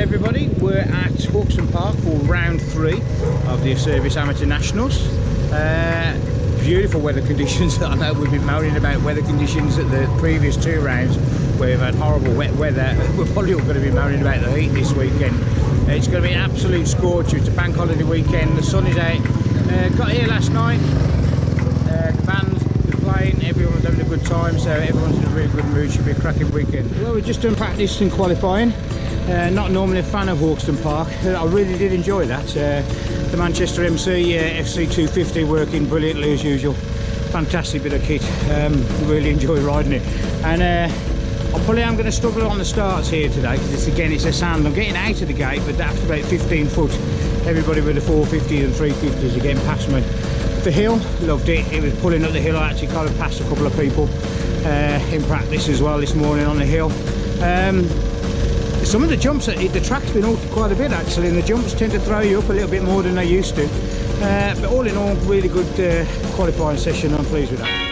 everybody, we're at Hudson Park for round 3 of the Acerbis Amateur Nationals. Beautiful weather conditions. I know we've been moaning about weather conditions at the previous 2 rounds where we've had horrible wet weather. We're probably all going to be moaning about the heat this weekend. It's going to be an absolute scorcher. It's a bank holiday weekend, the sun is out. Got here last night, the band's been playing, everyone's having a good time, so everyone's in a really good mood. Should be a cracking weekend. Well, we've just done practice and qualifying. Not normally a fan of Hawkston Park. I really did enjoy that. The Manchester MC FC 250 working brilliantly as usual. Fantastic bit of kit. Really enjoy riding it. And I probably am going to struggle on the starts here today because it's a sand. I'm getting out of the gate, but after about 15 foot, everybody with the 450 and 350s are getting past me. The hill, loved it. It was pulling up the hill. I actually kind of passed a couple of people in practice as well this morning on the hill. Some of the jumps, the track's been altered quite a bit actually, and the jumps tend to throw you up a little bit more than they used to. But all in all, really good qualifying session. I'm pleased with that.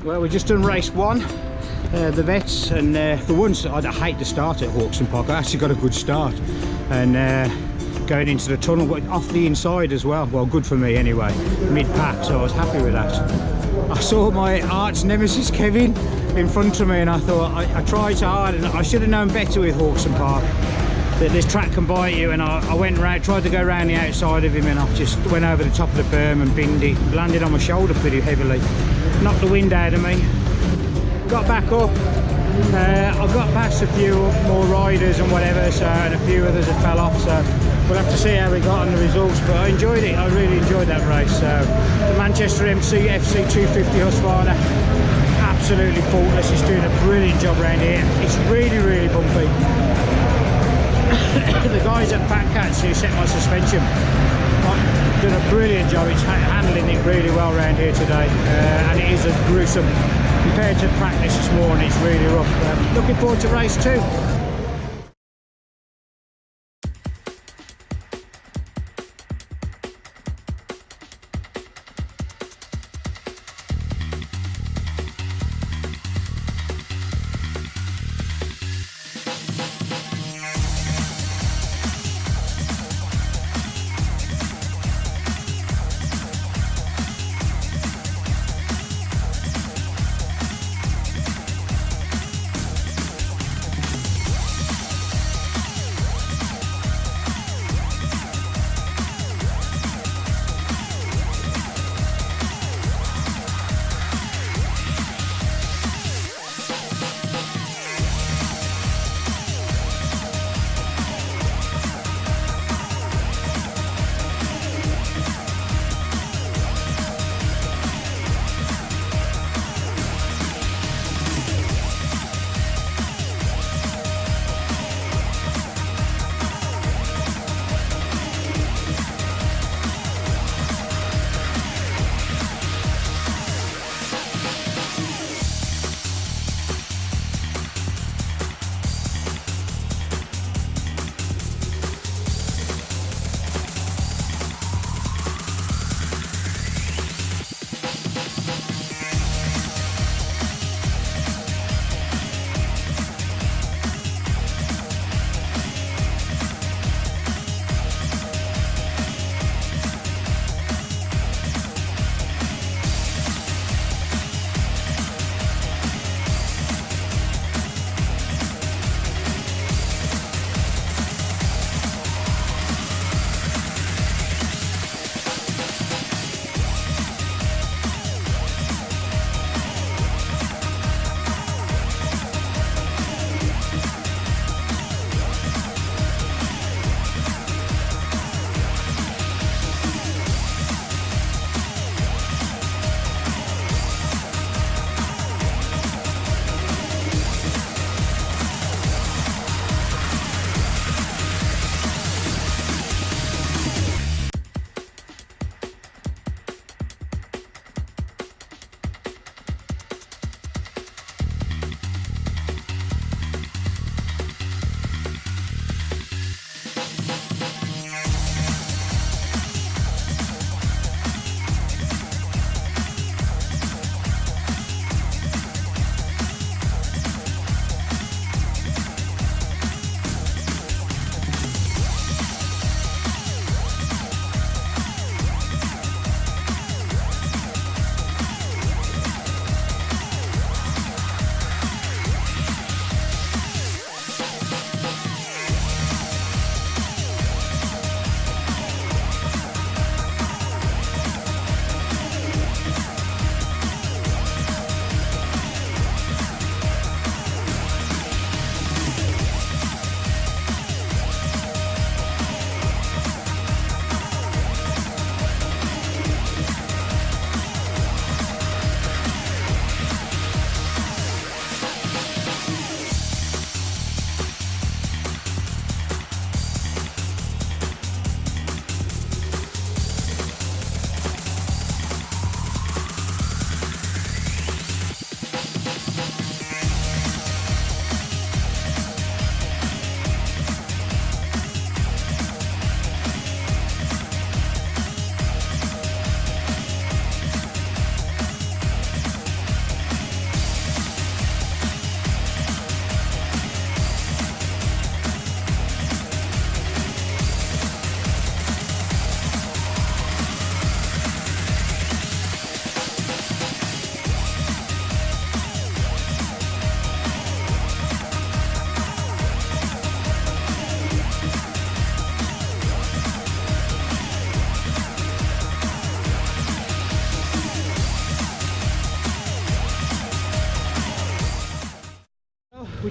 Well, we've just done race 1, the vets, and for once I'd hate to start at Hawkson Park. I actually got a good start, and going into the tunnel, but off the inside as well. Well, good for me anyway, mid-pack, so I was happy with that. I saw my arch nemesis Kevin in front of me, and I thought I tried so hard, and I should have known better with Hawkson Park, that this track can bite you. And I went round, tried to go round the outside of him, and I just went over the top of the berm and binged it, landed on my shoulder pretty heavily, knocked the wind out of me. Got back up, I got past a few more riders and whatever, so, and a few others that fell off, so we'll have to see how we got on the results, but I enjoyed it. I really enjoyed that race. So the Manchester MC FC 250 Husqvarna, absolutely faultless. He's doing a brilliant job around here. It's really, really bumpy. The guys at Fat Cats who set my suspension done a brilliant job. It's handling it really well around here today, and it is a gruesome compared to practice this morning. It's really rough. Looking forward to race 2.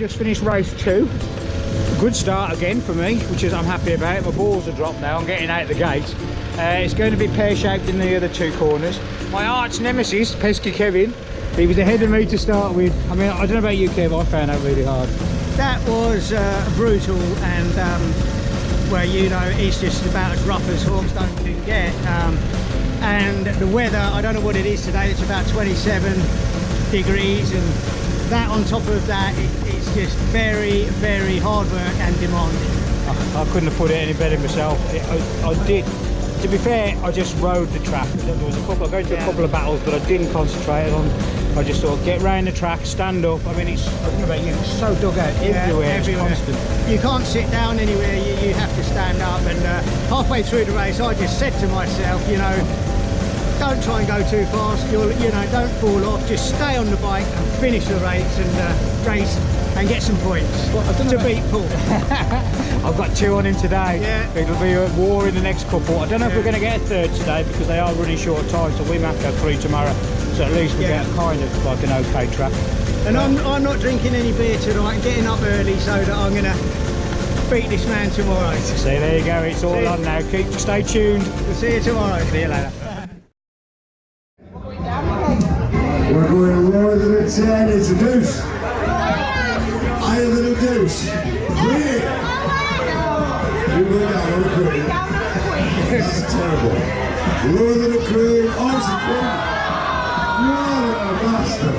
just finished race 2. Good start again for me, which is I'm happy about. My balls are dropped now, I'm getting out the gate. It's going to be pear-shaped in the other 2 corners. My arch nemesis, Pesky Kevin, he was ahead of me to start with. I mean, I don't know about you, Kev, I found that really hard. That was brutal, and well, you know, it's just about as rough as Hawkstone can get. And the weather, I don't know what it is today, it's about 27 degrees, and that on top of that, it's just very, very hard work and demanding. I couldn't have put it any better myself. I did. To be fair, I just rode the track. There was a couple, I got into a couple of battles, but I didn't concentrate on. I just thought, get round the track, stand up. I mean, I don't know about you, it's so dug out everywhere. It's constant. You can't sit down anywhere, you have to stand up. And halfway through the race, I just said to myself, you know, don't try and go too fast. You know, don't fall off. Just stay on the bike and finish the race and get some points to beat Paul. I've got 2 on him today. Yeah. It'll be a war in the next couple. I don't know if we're going to get a 3rd today because they are running short time, so we might have to go 3 tomorrow. So at least we get kind of like an okay track. And I'm not drinking any beer tonight and getting up early so that I'm going to beat this man tomorrow. See, there you go. It's all on now. Stay tuned. We'll see you tomorrow. See you later. We're going lower than a 10, it's a deuce. Higher than a deuce. Clear. You go down on a queen. That's terrible. Lower than a queen, arms a queen. You're a master.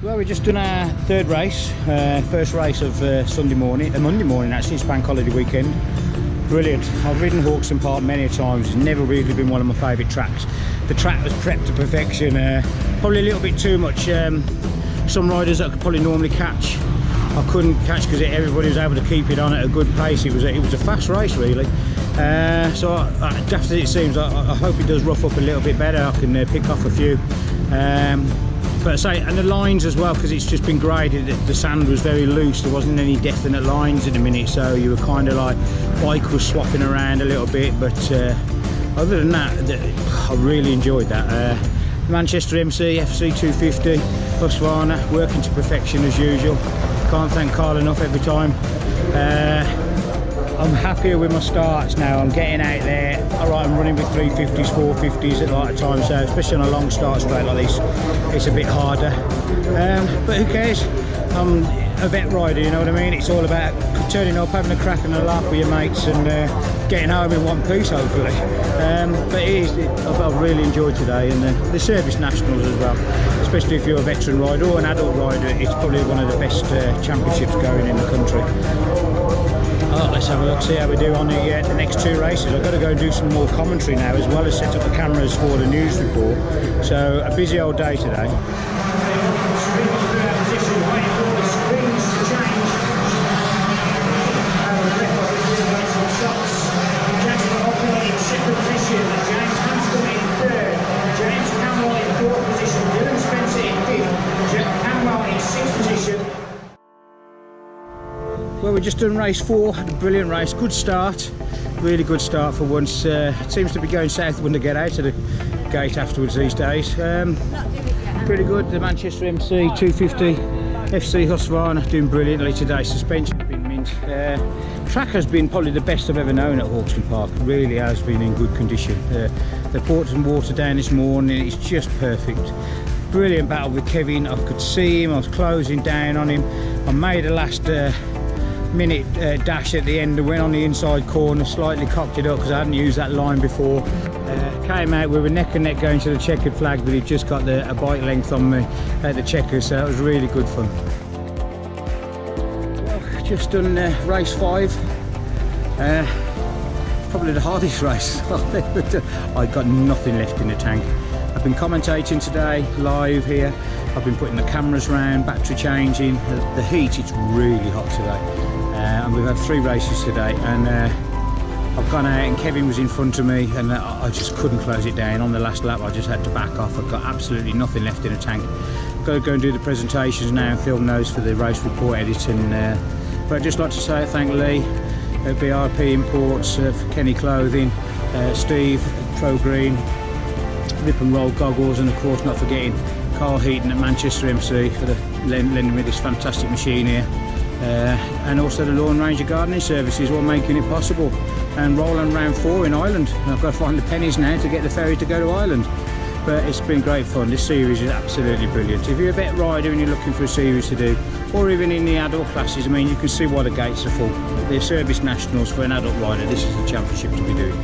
Well, we've just done our 3rd race, first race of Monday morning actually, it's bank holiday weekend. Brilliant. I've ridden Hawkstone Park many times, it's never really been one of my favourite tracks. The track was prepped to perfection, probably a little bit too much. Some riders that I could probably normally catch, I couldn't catch because everybody was able to keep it on at a good pace. It was a fast race really. So daft as it seems, I hope it does rough up a little bit better. I can pick off a few. But say, and the lines as well, because it's just been graded, the sand was very loose, there wasn't any definite lines in a minute, so you were kind of like, bike was swapping around a little bit, but other than that, I really enjoyed that. Manchester MC, FC 250, Husqvarna, working to perfection as usual. Can't thank Carl enough every time. I'm happier with my starts now. I'm getting out there. All right, I'm running with 350s, 450s at like a time, so especially on a long start straight like this, it's a bit harder. But who cares? I'm a vet rider, you know what I mean? It's all about turning up, having a crack and a laugh with your mates, and getting home in one piece, hopefully. But I've really enjoyed today, and the Acerbis Nationals as well. Especially if you're a veteran rider or an adult rider, it's probably one of the best championships going in the country. Oh, let's have a look, see how we do on the next 2 races. I've got to go and do some more commentary now, as well as set up the cameras for the news report. So a busy old day today. Well, we've just done race 4, had a brilliant race, good start, really good start for once. It seems to be going south when they get out of the gate afterwards these days. Pretty good, the Manchester MC 250 FC Husqvarna doing brilliantly today, suspension has been mint. Track has been probably the best I've ever known at Hawkston Park, really has been in good condition. They poured some water down this morning, it's just perfect. Brilliant battle with Kevin, I could see him, I was closing down on him. I made a last minute dash at the end and went on the inside corner, slightly cocked it up because I hadn't used that line before. Came out, we were neck and neck going to the checkered flag, but he just got a bike length on me at the checkers, so that was really good fun. Well, just done race 5. Probably the hardest race. I got nothing left in the tank. I've been commentating today live here. I've been putting the cameras around, battery changing. The heat, it's really hot today. And we've had 3 races today, and I've gone out and Kevin was in front of me, and I just couldn't close it down. On the last lap I just had to back off. I've got absolutely nothing left in the tank. Got to go and do the presentations now and film those for the race report editing. But I'd just like to say thank Lee at BRP Imports, for Kenny Clothing, Steve at Pro Green, Rip and Roll Goggles, and of course not forgetting Carl Heaton at Manchester MC for lending me this fantastic machine here. And also the Lawn Ranger Gardening Services were making it possible, and Roland round 4 in Ireland. I've got to find the pennies now to get the ferry to go to Ireland, but it's been great fun. This series is absolutely brilliant. If you're a vet rider and you're looking for a series to do, or even in the adult classes, I mean, you can see why the gates are full. The Acerbis Nationals for an adult rider, this is the championship to be doing.